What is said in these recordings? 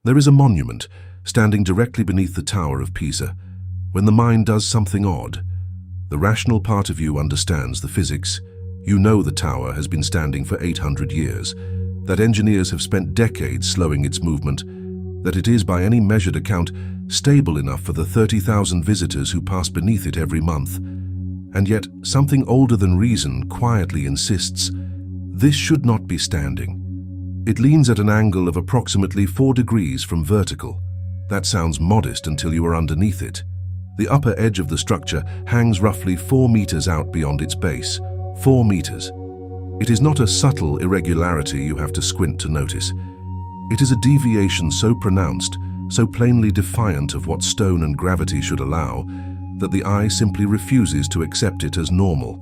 There is a monument standing directly beneath the Tower of Pisa. When the mind does something odd, the rational part of you understands the physics. You know the tower has been standing for 800 years, that engineers have spent decades slowing its movement, that it is by any measured account stable enough for the 30,000 visitors who pass beneath it every month. And yet something older than reason quietly insists, this should not be standing. It leans at an angle of approximately 4 degrees from vertical. That sounds modest until you are underneath it. The upper edge of the structure hangs roughly 4 meters out beyond its base. 4 meters. It is not a subtle irregularity you have to squint to notice. It is a deviation so pronounced, so plainly defiant of what stone and gravity should allow, that the eye simply refuses to accept it as normal.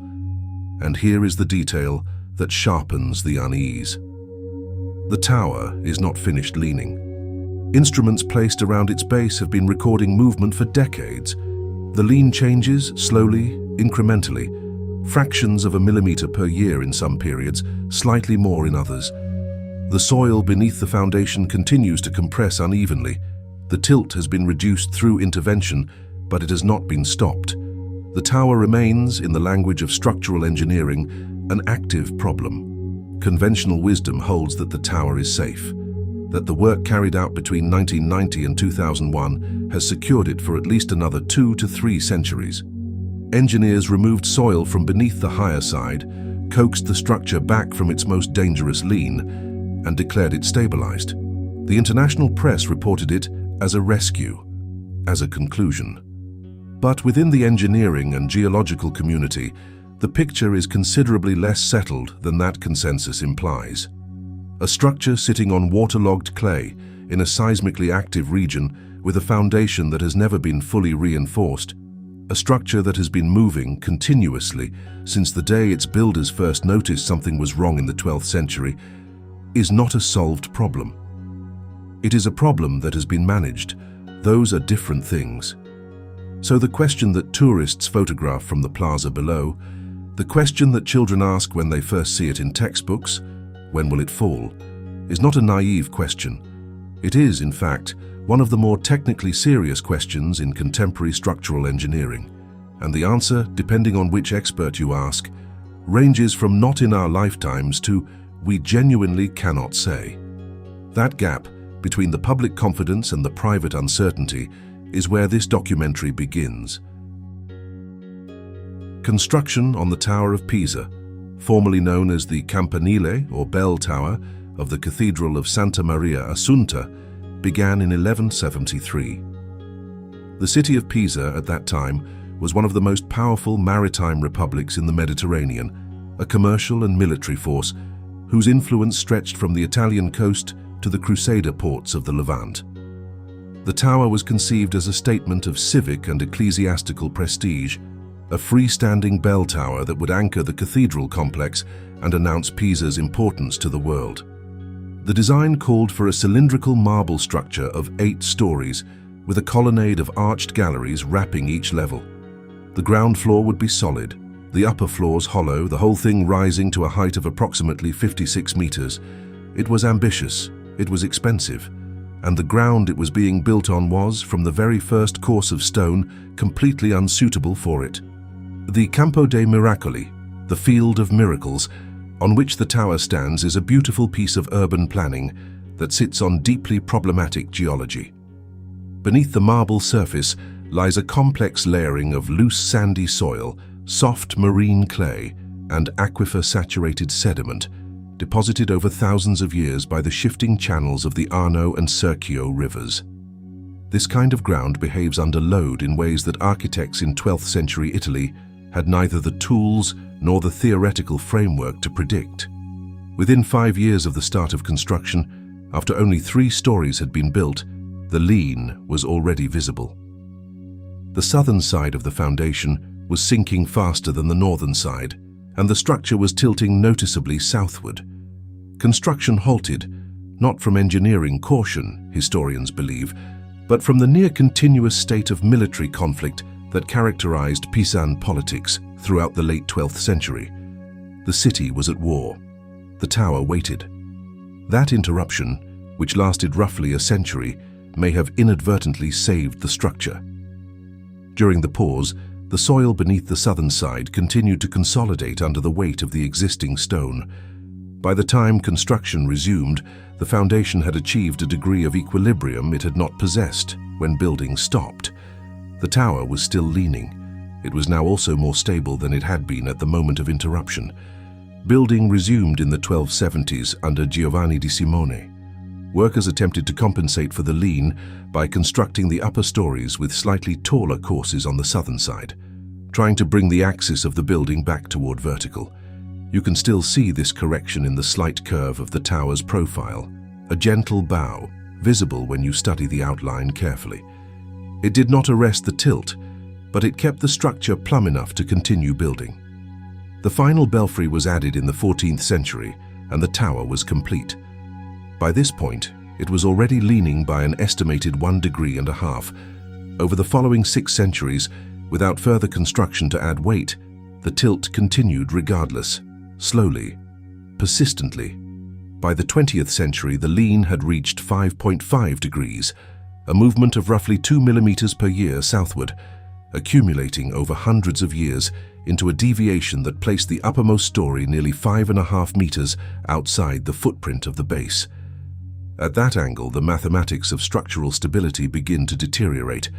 And here is the detail that sharpens the unease. The tower is not finished leaning. Instruments placed around its base have been recording movement for decades. The lean changes slowly, incrementally, fractions of a millimeter per year in some periods, slightly more in others. The soil beneath the foundation continues to compress unevenly. The tilt has been reduced through intervention, but it has not been stopped. The tower remains, in the language of structural engineering, an active problem. Conventional wisdom holds that the tower is safe, that the work carried out between 1990 and 2001 has secured it for at least another 2 to 3 centuries. Engineers removed soil from beneath the higher side, coaxed the structure back from its most dangerous lean, and declared it stabilized. The international press reported it as a rescue, as a conclusion. But within the engineering and geological community, the picture is considerably less settled than that consensus implies. A structure sitting on waterlogged clay in a seismically active region with a foundation that has never been fully reinforced, a structure that has been moving continuously since the day its builders first noticed something was wrong in the 12th century, is not a solved problem. It is a problem that has been managed. Those are different things. So the question that tourists photograph from the plaza below, the question that children ask when they first see it in textbooks, when will it fall, is not a naive question. It is, in fact, one of the more technically serious questions in contemporary structural engineering. And the answer, depending on which expert you ask, ranges from not in our lifetimes to we genuinely cannot say. That gap between the public confidence and the private uncertainty is where this documentary begins. Construction on the Tower of Pisa, formerly known as the Campanile or Bell Tower of the Cathedral of Santa Maria Assunta, began in 1173. The city of Pisa at that time was one of the most powerful maritime republics in the Mediterranean, a commercial and military force whose influence stretched from the Italian coast to the Crusader ports of the Levant. The tower was conceived as a statement of civic and ecclesiastical prestige, a freestanding bell tower that would anchor the cathedral complex and announce Pisa's importance to the world. The design called for a cylindrical marble structure of 8 stories with a colonnade of arched galleries wrapping each level. The ground floor would be solid, the upper floors hollow, the whole thing rising to a height of approximately 56 meters. It was ambitious, it was expensive, and the ground it was being built on was, from the very first course of stone, completely unsuitable for it. The Campo dei Miracoli, the Field of Miracles, on which the tower stands, is a beautiful piece of urban planning that sits on deeply problematic geology. Beneath the marble surface lies a complex layering of loose sandy soil, soft marine clay, and aquifer-saturated sediment, deposited over thousands of years by the shifting channels of the Arno and Serchio rivers. This kind of ground behaves under load in ways that architects in 12th century Italy had neither the tools nor the theoretical framework to predict. Within 5 years of the start of construction, after only 3 stories had been built, the lean was already visible. The southern side of the foundation was sinking faster than the northern side, and the structure was tilting noticeably southward. Construction halted, not from engineering caution, historians believe, but from the near-continuous state of military conflict that characterized Pisan politics throughout the late 12th century. The city was at war. The tower waited. That interruption, which lasted roughly a century, may have inadvertently saved the structure. During the pause, the soil beneath the southern side continued to consolidate under the weight of the existing stone. By the time construction resumed, the foundation had achieved a degree of equilibrium it had not possessed when building stopped. The tower was still leaning. It was now also more stable than it had been at the moment of interruption. Building resumed in the 1270s under Giovanni di Simone. Workers attempted to compensate for the lean by constructing the upper stories with slightly taller courses on the southern side, trying to bring the axis of the building back toward vertical. You can still see this correction in the slight curve of the tower's profile, a gentle bow, visible when you study the outline carefully. It did not arrest the tilt, but it kept the structure plumb enough to continue building. The final belfry was added in the 14th century, and the tower was complete. By this point, it was already leaning by an estimated 1.5 degrees. Over the following 6 centuries, without further construction to add weight, the tilt continued regardless, slowly, persistently. By the 20th century, the lean had reached 5.5 degrees, a movement of roughly 2 millimeters per year southward, accumulating over hundreds of years into a deviation that placed the uppermost story nearly 5.5 meters outside the footprint of the base. At that angle, the mathematics of structural stability begin to deteriorate.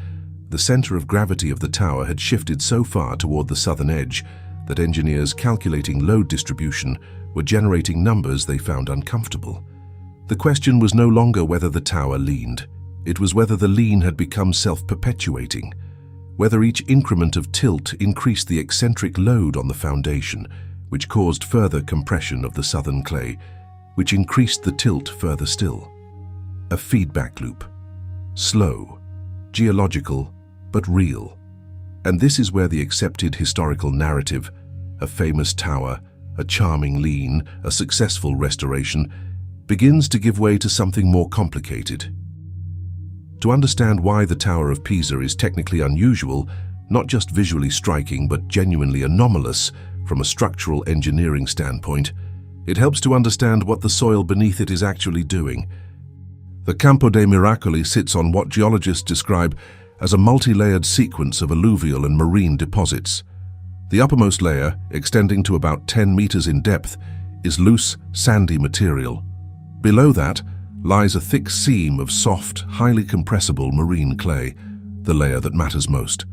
The center of gravity of the tower had shifted so far toward the southern edge that engineers calculating load distribution were generating numbers they found uncomfortable. The question was no longer whether the tower leaned. It was whether the lean had become self-perpetuating, whether each increment of tilt increased the eccentric load on the foundation, which caused further compression of the southern clay, which increased the tilt further still. A feedback loop. Slow, geological, but real. And this is where the accepted historical narrative, a famous tower, a charming lean, a successful restoration, begins to give way to something more complicated. To understand why the Tower of Pisa is technically unusual, not just visually striking but genuinely anomalous from a structural engineering standpoint, it helps to understand what the soil beneath it is actually doing. The Campo dei Miracoli sits on what geologists describe as a multi-layered sequence of alluvial and marine deposits. The uppermost layer, extending to about 10 meters in depth, is loose, sandy material. Below that lies a thick seam of soft, highly compressible marine clay, the layer that matters most.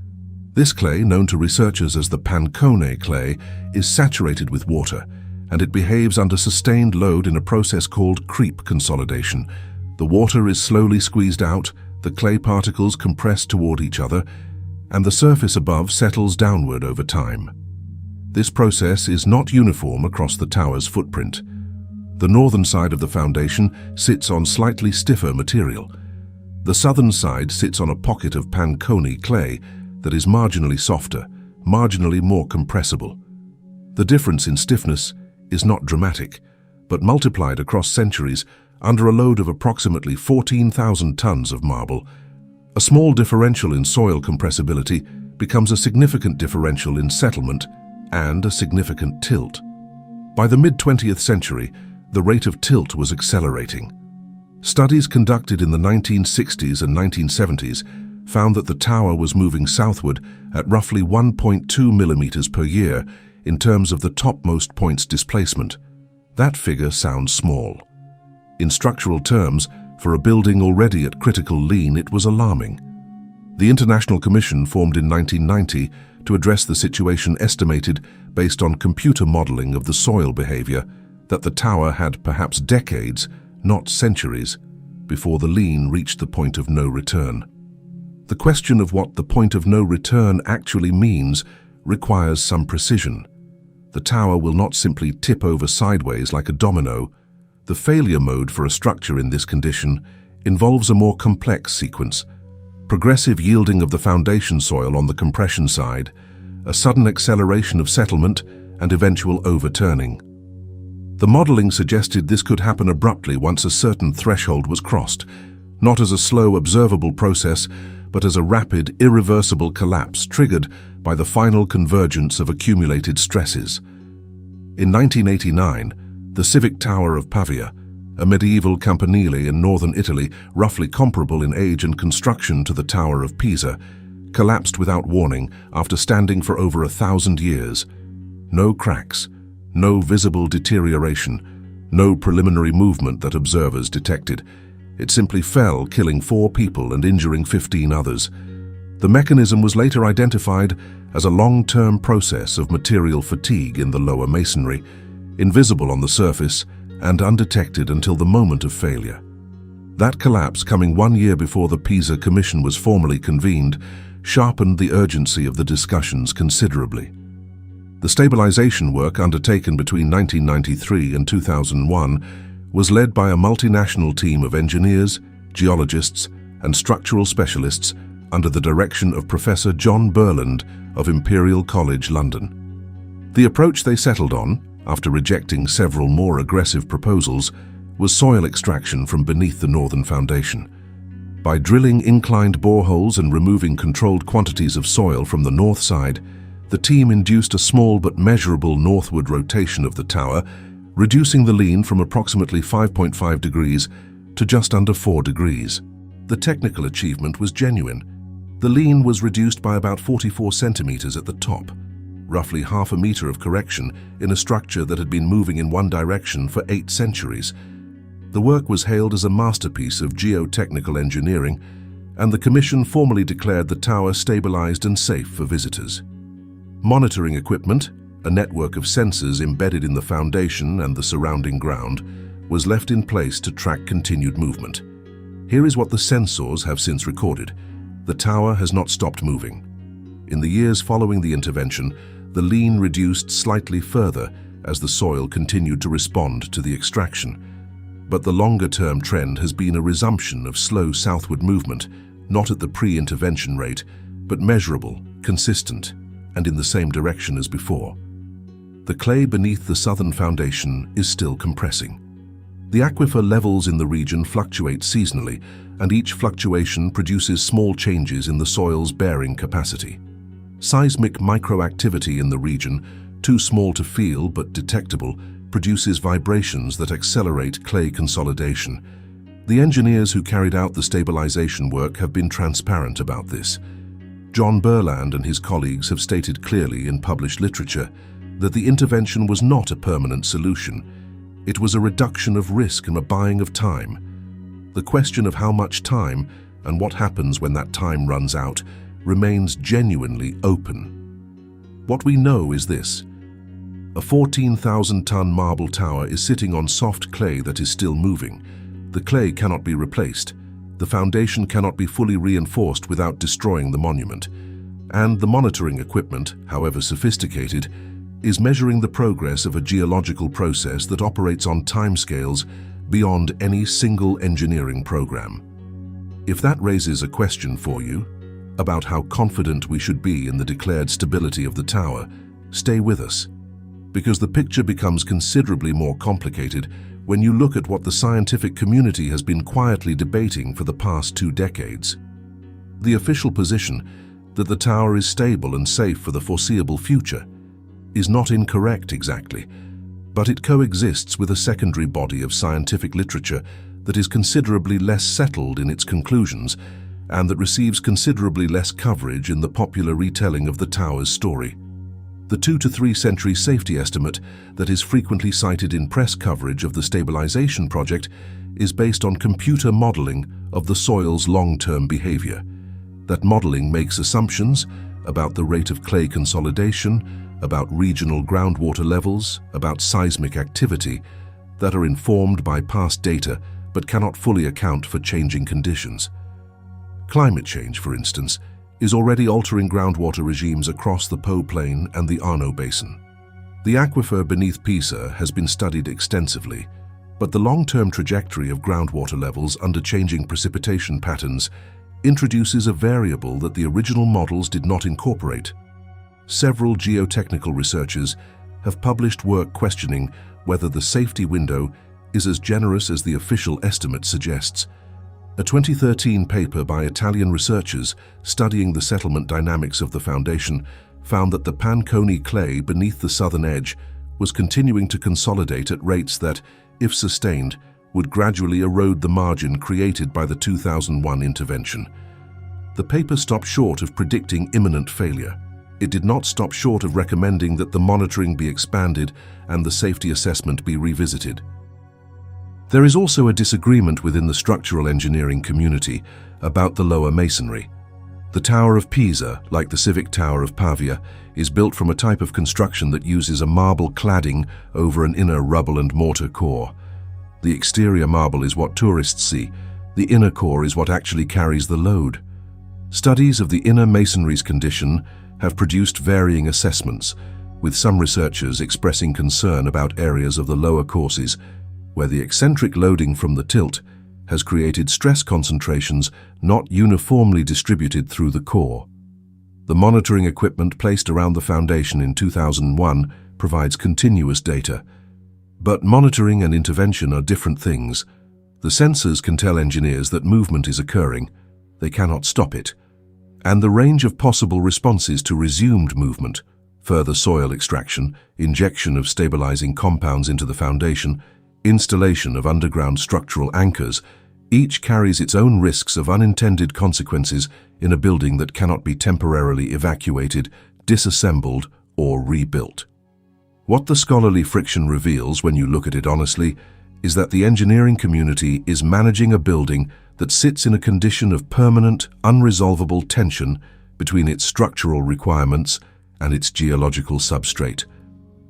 This clay, known to researchers as the Pancone clay, is saturated with water, and it behaves under sustained load in a process called creep consolidation. The water is slowly squeezed out, the clay particles compress toward each other, and the surface above settles downward over time. This process is not uniform across the tower's footprint. The northern side of the foundation sits on slightly stiffer material. The southern side sits on a pocket of Pancone clay that is marginally softer, marginally more compressible. The difference in stiffness is not dramatic, but multiplied across centuries under a load of approximately 14,000 tons of marble, a small differential in soil compressibility becomes a significant differential in settlement and a significant tilt. By the mid-20th century, the rate of tilt was accelerating. Studies conducted in the 1960s and 1970s found that the tower was moving southward at roughly 1.2 millimeters per year in terms of the topmost point's displacement. That figure sounds small. In structural terms, for a building already at critical lean, it was alarming. The International Commission, formed in 1990 to address the situation, estimated, based on computer modeling of the soil behavior, that the tower had perhaps decades, not centuries, before the lean reached the point of no return. The question of what the point of no return actually means requires some precision. The tower will not simply tip over sideways like a domino. The failure mode for a structure in this condition involves a more complex sequence: progressive yielding of the foundation soil on the compression side, a sudden acceleration of settlement, and eventual overturning. The modeling suggested this could happen abruptly once a certain threshold was crossed, not as a slow, observable process, but as a rapid, irreversible collapse triggered by the final convergence of accumulated stresses. In 1989, the Civic Tower of Pavia, a medieval campanile in northern Italy, roughly comparable in age and construction to the Tower of Pisa, collapsed without warning after standing for over 1,000 years. No cracks, no visible deterioration, no preliminary movement that observers detected. It simply fell, killing 4 people and injuring 15 others. The mechanism was later identified as a long-term process of material fatigue in the lower masonry, invisible on the surface and undetected until the moment of failure. That collapse, coming 1 year before the Pisa Commission was formally convened, sharpened the urgency of the discussions considerably. The stabilisation work undertaken between 1993 and 2001 was led by a multinational team of engineers, geologists, and structural specialists under the direction of Professor John Burland of Imperial College London. The approach they settled on, after rejecting several more aggressive proposals, was soil extraction from beneath the northern foundation. By drilling inclined boreholes and removing controlled quantities of soil from the north side, the team induced a small but measurable northward rotation of the tower, reducing the lean from approximately 5.5 degrees to just under 4 degrees. The technical achievement was genuine. The lean was reduced by about 44 centimeters at the top, roughly half a meter of correction in a structure that had been moving in one direction for 8 centuries. The work was hailed as a masterpiece of geotechnical engineering, and the Commission formally declared the tower stabilized and safe for visitors. Monitoring equipment, a network of sensors embedded in the foundation and the surrounding ground, was left in place to track continued movement. Here is what the sensors have since recorded. The tower has not stopped moving. In the years following the intervention, the lean reduced slightly further as the soil continued to respond to the extraction. But the longer-term trend has been a resumption of slow southward movement, not at the pre-intervention rate, but measurable, consistent, and in the same direction as before. The clay beneath the southern foundation is still compressing. The aquifer levels in the region fluctuate seasonally, and each fluctuation produces small changes in the soil's bearing capacity. Seismic microactivity in the region, too small to feel but detectable, produces vibrations that accelerate clay consolidation. The engineers who carried out the stabilization work have been transparent about this. John Burland and his colleagues have stated clearly in published literature that the intervention was not a permanent solution. It was a reduction of risk and a buying of time. The question of how much time and what happens when that time runs out remains genuinely open. What we know is this: a 14,000-ton marble tower is sitting on soft clay that is still moving. The clay cannot be replaced. The foundation cannot be fully reinforced without destroying the monument. And the monitoring equipment, however sophisticated, is measuring the progress of a geological process that operates on timescales beyond any single engineering program. If that raises a question for you about how confident we should be in the declared stability of the tower, stay with us, because the picture becomes considerably more complicated when you look at what the scientific community has been quietly debating for the past 2 decades. The official position that the tower is stable and safe for the foreseeable future is not incorrect exactly, but it coexists with a secondary body of scientific literature that is considerably less settled in its conclusions and that receives considerably less coverage in the popular retelling of the tower's story. The 2 to 3 century safety estimate that is frequently cited in press coverage of the stabilization project is based on computer modeling of the soil's long-term behavior. That modeling makes assumptions about the rate of clay consolidation, about regional groundwater levels, about seismic activity that are informed by past data but cannot fully account for changing conditions. Climate change, for instance, is already altering groundwater regimes across the Po Plain and the Arno Basin. The aquifer beneath Pisa has been studied extensively, but the long-term trajectory of groundwater levels under changing precipitation patterns introduces a variable that the original models did not incorporate. Several geotechnical researchers have published work questioning whether the safety window is as generous as the official estimate suggests. A 2013 paper by Italian researchers studying the settlement dynamics of the foundation found that the Panconi clay beneath the southern edge was continuing to consolidate at rates that, if sustained, would gradually erode the margin created by the 2001 intervention. The paper stopped short of predicting imminent failure. It did not stop short of recommending that the monitoring be expanded and the safety assessment be revisited. There is also a disagreement within the structural engineering community about the lower masonry. The Tower of Pisa, like the civic Tower of Pavia, is built from a type of construction that uses a marble cladding over an inner rubble and mortar core. The exterior marble is what tourists see. The inner core is what actually carries the load. Studies of the inner masonry's condition have produced varying assessments, with some researchers expressing concern about areas of the lower courses where the eccentric loading from the tilt has created stress concentrations not uniformly distributed through the core. The monitoring equipment placed around the foundation in 2001 provides continuous data. But monitoring and intervention are different things. The sensors can tell engineers that movement is occurring. They cannot stop it. And the range of possible responses to resumed movement, further soil extraction, injection of stabilizing compounds into the foundation, installation of underground structural anchors, each carries its own risks of unintended consequences in a building that cannot be temporarily evacuated, disassembled, or rebuilt. What the scholarly friction reveals, when you look at it honestly, is that the engineering community is managing a building that sits in a condition of permanent, unresolvable tension between its structural requirements and its geological substrate.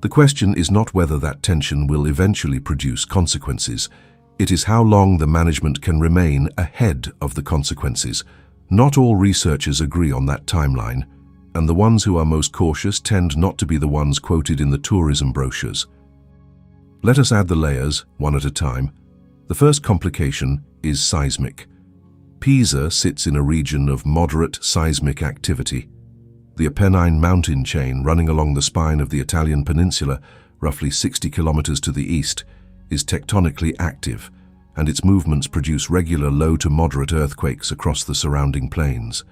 The question is not whether that tension will eventually produce consequences. It is how long the management can remain ahead of the consequences. Not all researchers agree on that timeline, and the ones who are most cautious tend not to be the ones quoted in the tourism brochures. Let us add the layers, one at a time. The first complication is seismic. Pisa sits in a region of moderate seismic activity. The Apennine mountain chain running along the spine of the Italian peninsula, roughly 60 kilometers to the east, is tectonically active, and its movements produce regular low to moderate earthquakes across the surrounding plains.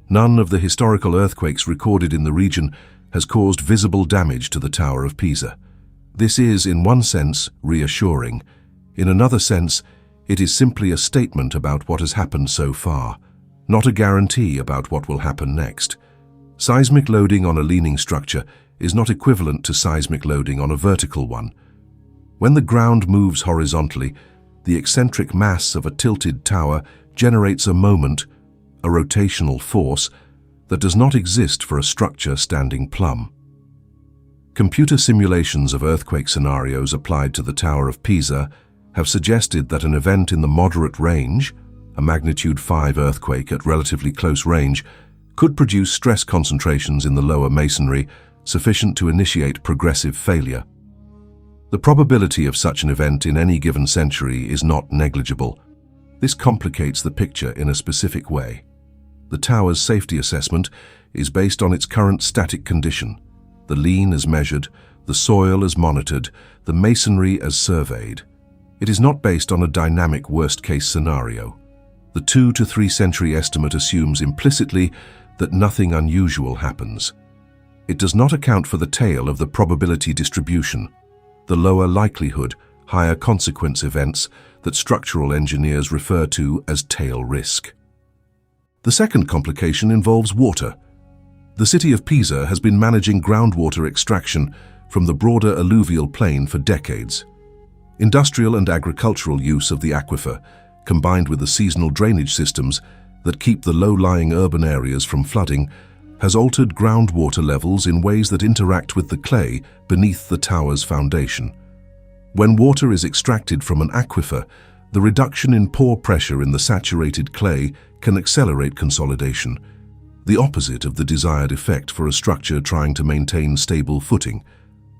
None of the historical earthquakes recorded in the region has caused visible damage to the Tower of Pisa. This is, in one sense, reassuring. In another sense, it is simply a statement about what has happened so far, not a guarantee about what will happen next. Seismic loading on a leaning structure is not equivalent to seismic loading on a vertical one. When the ground moves horizontally, the eccentric mass of a tilted tower generates a moment, a rotational force, that does not exist for a structure standing plumb. Computer simulations of earthquake scenarios applied to the Tower of Pisa have suggested that an event in the moderate range, a magnitude 5 earthquake at relatively close range, could produce stress concentrations in the lower masonry sufficient to initiate progressive failure. The probability of such an event in any given century is not negligible. This complicates the picture in a specific way. The tower's safety assessment is based on its current static condition. The lean as measured, the soil as monitored, the masonry as surveyed. It is not based on a dynamic worst-case scenario. The 2 to 3 century estimate assumes implicitly that nothing unusual happens. It does not account for the tail of the probability distribution, the lower likelihood, higher consequence events that structural engineers refer to as tail risk. The second complication involves water. The city of Pisa has been managing groundwater extraction from the broader alluvial plain for decades. Industrial and agricultural use of the aquifer, combined with the seasonal drainage systems that keep the low-lying urban areas from flooding, has altered groundwater levels in ways that interact with the clay beneath the tower's foundation. When water is extracted from an aquifer, the reduction in pore pressure in the saturated clay can accelerate consolidation, the opposite of the desired effect for a structure trying to maintain stable footing.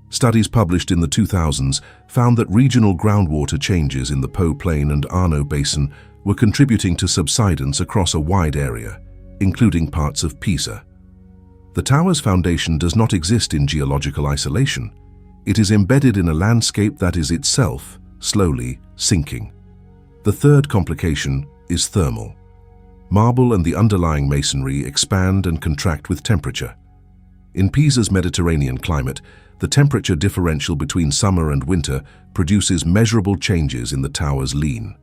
Studies published in the 2000s found that regional groundwater changes in the Po Plain and Arno Basin were contributing to subsidence across a wide area, including parts of Pisa. The tower's foundation does not exist in geological isolation. It is embedded in a landscape that is itself slowly sinking. The third complication is thermal. Marble and the underlying masonry expand and contract with temperature. In Pisa's Mediterranean climate, The temperature differential between summer and winter produces measurable changes in the tower's lean,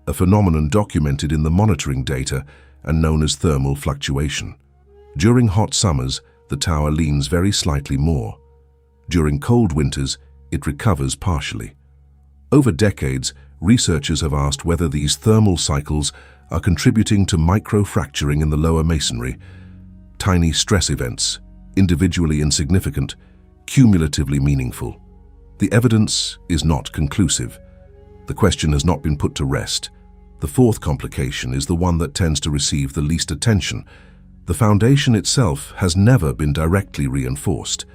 a phenomenon documented in the monitoring data and known as thermal fluctuation. During hot summers, the tower leans very slightly more. During cold winters, it recovers partially. Over decades, researchers have asked whether these thermal cycles are contributing to microfracturing in the lower masonry, tiny stress events, individually insignificant, cumulatively meaningful. The evidence is not conclusive. The question has not been put to rest. The fourth complication is the one that tends to receive the least attention. The foundation itself has never been directly reinforced.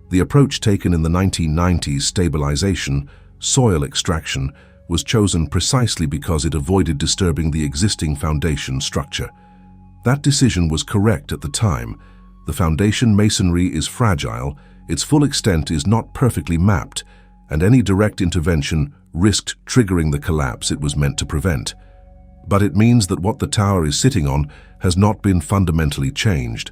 The approach taken in the 1990s, stabilisation, soil extraction, was chosen precisely because it avoided disturbing the existing foundation structure. That decision was correct at the time. The foundation masonry is fragile, its full extent is not perfectly mapped, and any direct intervention risked triggering the collapse it was meant to prevent. But it means that what the tower is sitting on has not been fundamentally changed.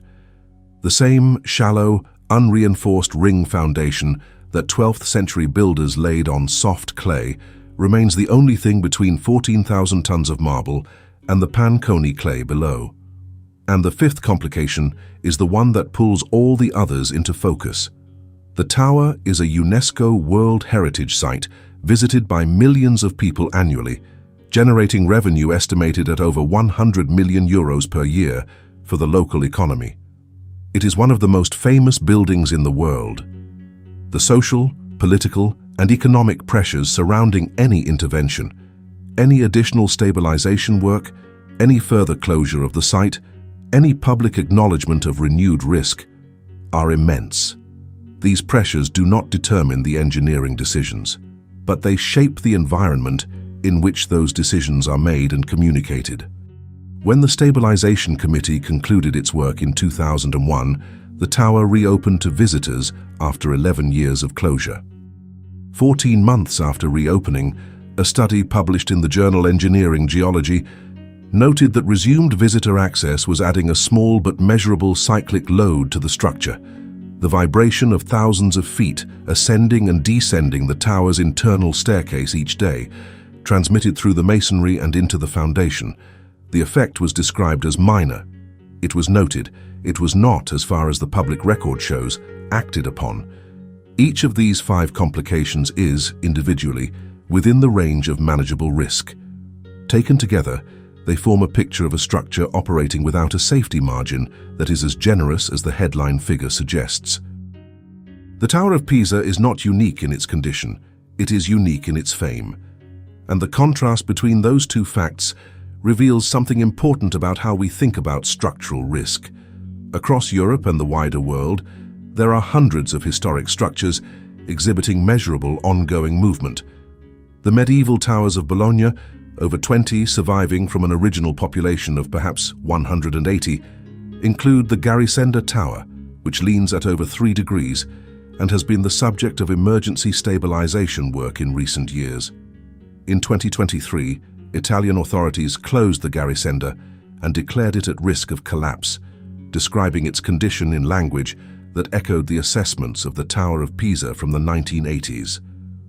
The same shallow, unreinforced ring foundation that 12th century builders laid on soft clay remains the only thing between 14,000 tons of marble and the Panconi clay below. And the fifth complication is the one that pulls all the others into focus. The tower is a UNESCO World Heritage Site visited by millions of people annually, generating revenue estimated at over 100 million euros per year for the local economy. It is one of the most famous buildings in the world. The social, political, and economic pressures surrounding any intervention, any additional stabilization work, any further closure of the site, any public acknowledgement of renewed risk, are immense. These pressures do not determine the engineering decisions, but they shape the environment in which those decisions are made and communicated. When the Stabilization Committee concluded its work in 2001, the tower reopened to visitors after 11 years of closure. 14 months after reopening, a study published in the journal Engineering Geology noted that resumed visitor access was adding a small but measurable cyclic load to the structure, the vibration of thousands of feet ascending and descending the tower's internal staircase each day, transmitted through the masonry and into the foundation. The effect was described as minor. It was noted, it was not, as far as the public record shows, acted upon. Each of these 5 complications is, individually, within the range of manageable risk. Taken together, they form a picture of a structure operating without a safety margin that is as generous as the headline figure suggests. The Tower of Pisa is not unique in its condition, it is unique in its fame. And the contrast between those two facts reveals something important about how we think about structural risk. Across Europe and the wider world, there are hundreds of historic structures exhibiting measurable ongoing movement. The medieval towers of Bologna, over 20 surviving from an original population of perhaps 180, include the Garisenda Tower, which leans at over 3 degrees and has been the subject of emergency stabilization work in recent years. In 2023, Italian authorities closed the Garisenda and declared it at risk of collapse, describing its condition in language that echoed the assessments of the Tower of Pisa from the 1980s.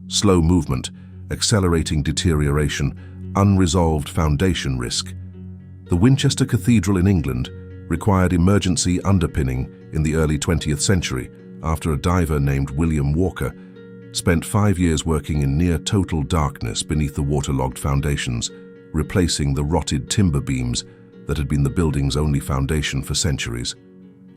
Slow movement, accelerating deterioration, unresolved foundation risk. The Winchester Cathedral in England required emergency underpinning in the early 20th century after a diver named William Walker spent 5 years working in near-total darkness beneath the waterlogged foundations, replacing the rotted timber beams that had been the building's only foundation for centuries.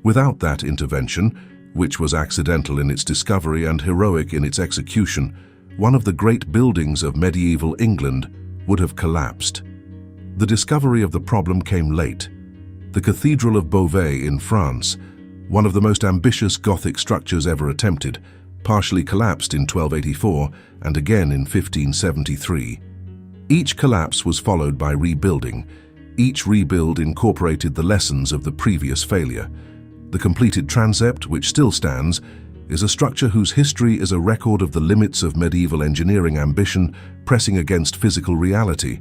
Without that intervention, which was accidental in its discovery and heroic in its execution, one of the great buildings of medieval England would have collapsed. The discovery of the problem came late. The Cathedral of Beauvais in France, one of the most ambitious Gothic structures ever attempted, partially collapsed in 1284 and again in 1573. Each collapse was followed by rebuilding. Each rebuild incorporated the lessons of the previous failure. The completed transept, which still stands, is a structure whose history is a record of the limits of medieval engineering ambition pressing against physical reality,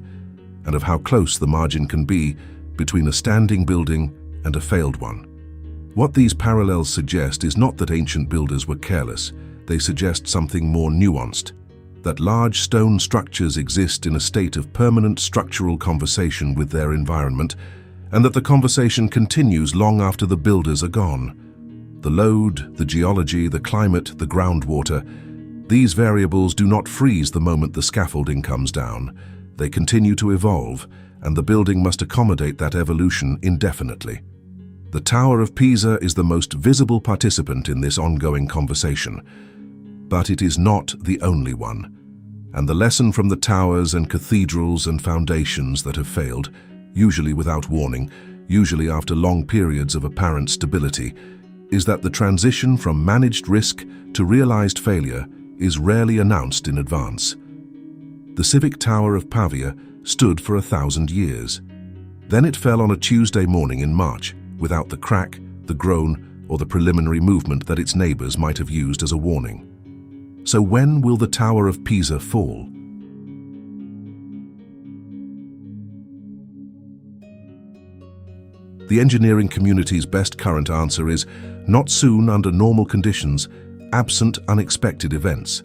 and of how close the margin can be between a standing building and a failed one. What these parallels suggest is not that ancient builders were careless. they suggest something more nuanced, that large stone structures exist in a state of permanent structural conversation with their environment, and that the conversation continues long after the builders are gone. The load, the geology, the climate, the groundwater, these variables do not freeze the moment the scaffolding comes down. They continue to evolve, and the building must accommodate that evolution indefinitely. The Tower of Pisa is the most visible participant in this ongoing conversation, but it is not the only one. And the lesson from the towers and cathedrals and foundations that have failed, usually without warning, usually after long periods of apparent stability, is that the transition from managed risk to realized failure is rarely announced in advance. The civic Tower of Pavia stood for 1,000 years. Then it fell on a Tuesday morning in March, without the crack, the groan, or the preliminary movement that its neighbors might have used as a warning. So when will the Tower of Pisa fall? The engineering community's best current answer is not soon under normal conditions, absent unexpected events.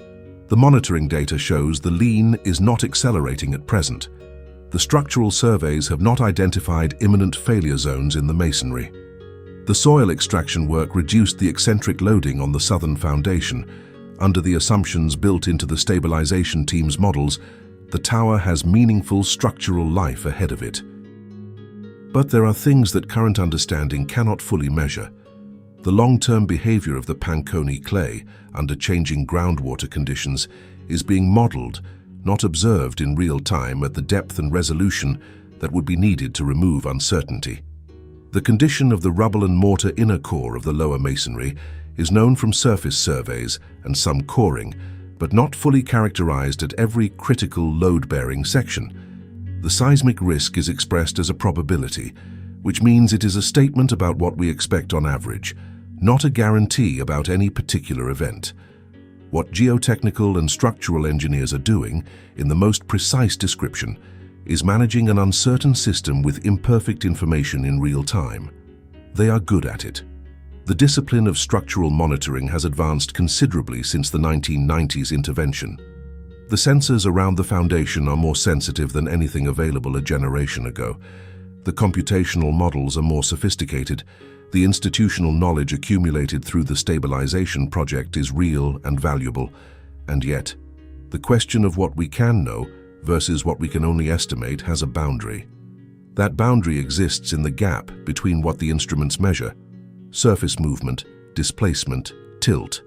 The monitoring data shows the lean is not accelerating at present. The structural surveys have not identified imminent failure zones in the masonry. The soil extraction work reduced the eccentric loading on the southern foundation. Under the assumptions built into the stabilisation team's models, the tower has meaningful structural life ahead of it. But there are things that current understanding cannot fully measure. The long-term behavior of the Panconi clay under changing groundwater conditions is being modeled, not observed in real time at the depth and resolution that would be needed to remove uncertainty. The condition of the rubble and mortar inner core of the lower masonry is known from surface surveys and some coring, but not fully characterized at every critical load-bearing section. The seismic risk is expressed as a probability, which means it is a statement about what we expect on average, not a guarantee about any particular event. What geotechnical and structural engineers are doing, in the most precise description, is managing an uncertain system with imperfect information in real time. They are good at it. The discipline of structural monitoring has advanced considerably since the 1990s intervention. The sensors around the foundation are more sensitive than anything available a generation ago. The computational models are more sophisticated. The institutional knowledge accumulated through the stabilisation project is real and valuable. And yet, the question of what we can know versus what we can only estimate has a boundary. That boundary exists in the gap between what the instruments measure, surface movement, displacement, tilt,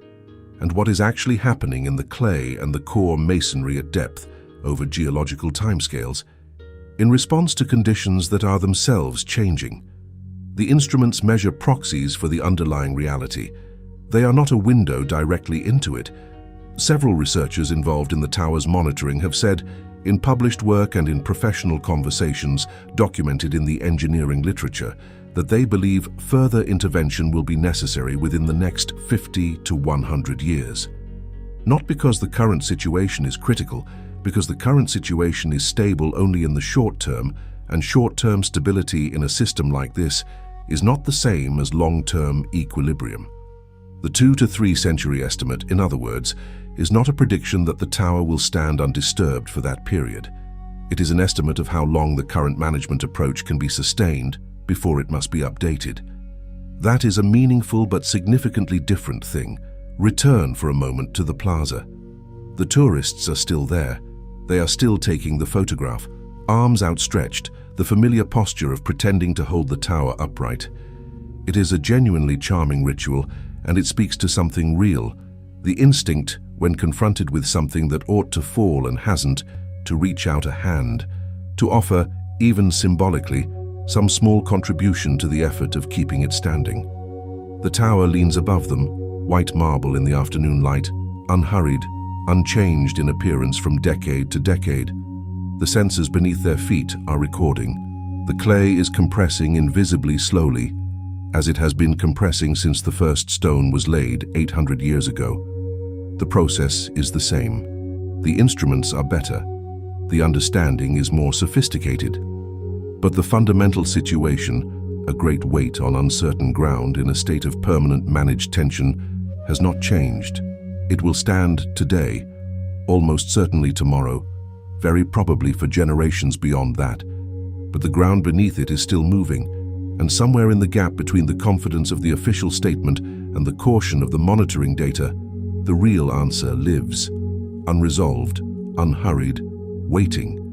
and what is actually happening in the clay and the core masonry at depth over geological timescales, in response to conditions that are themselves changing. The instruments measure proxies for the underlying reality. They are not a window directly into it. Several researchers involved in the tower's monitoring have said, in published work and in professional conversations documented in the engineering literature, that they believe further intervention will be necessary within the next 50 to 100 years. Not because the current situation is critical, because the current situation is stable only in the short term, and short-term stability in a system like this is not the same as long-term equilibrium. The 2 to 3 century estimate, in other words, is not a prediction that the tower will stand undisturbed for that period. It is an estimate of how long the current management approach can be sustained before it must be updated. That is a meaningful but significantly different thing. Return for a moment to the plaza. The tourists are still there. They are still taking the photograph, arms outstretched, the familiar posture of pretending to hold the tower upright. It is a genuinely charming ritual, and it speaks to something real, the instinct, when confronted with something that ought to fall and hasn't, to reach out a hand, to offer, even symbolically, some small contribution to the effort of keeping it standing. The tower leans above them, white marble in the afternoon light, unhurried, unchanged in appearance from decade to decade. The sensors beneath their feet are recording. The clay is compressing invisibly slowly, as it has been compressing since the first stone was laid 800 years ago. The process is the same. The instruments are better. The understanding is more sophisticated. But the fundamental situation, a great weight on uncertain ground in a state of permanent managed tension, has not changed. It will stand today, almost certainly tomorrow, very probably for generations beyond that. But the ground beneath it is still moving, and somewhere in the gap between the confidence of the official statement and the caution of the monitoring data, the real answer lives, unresolved, unhurried, waiting.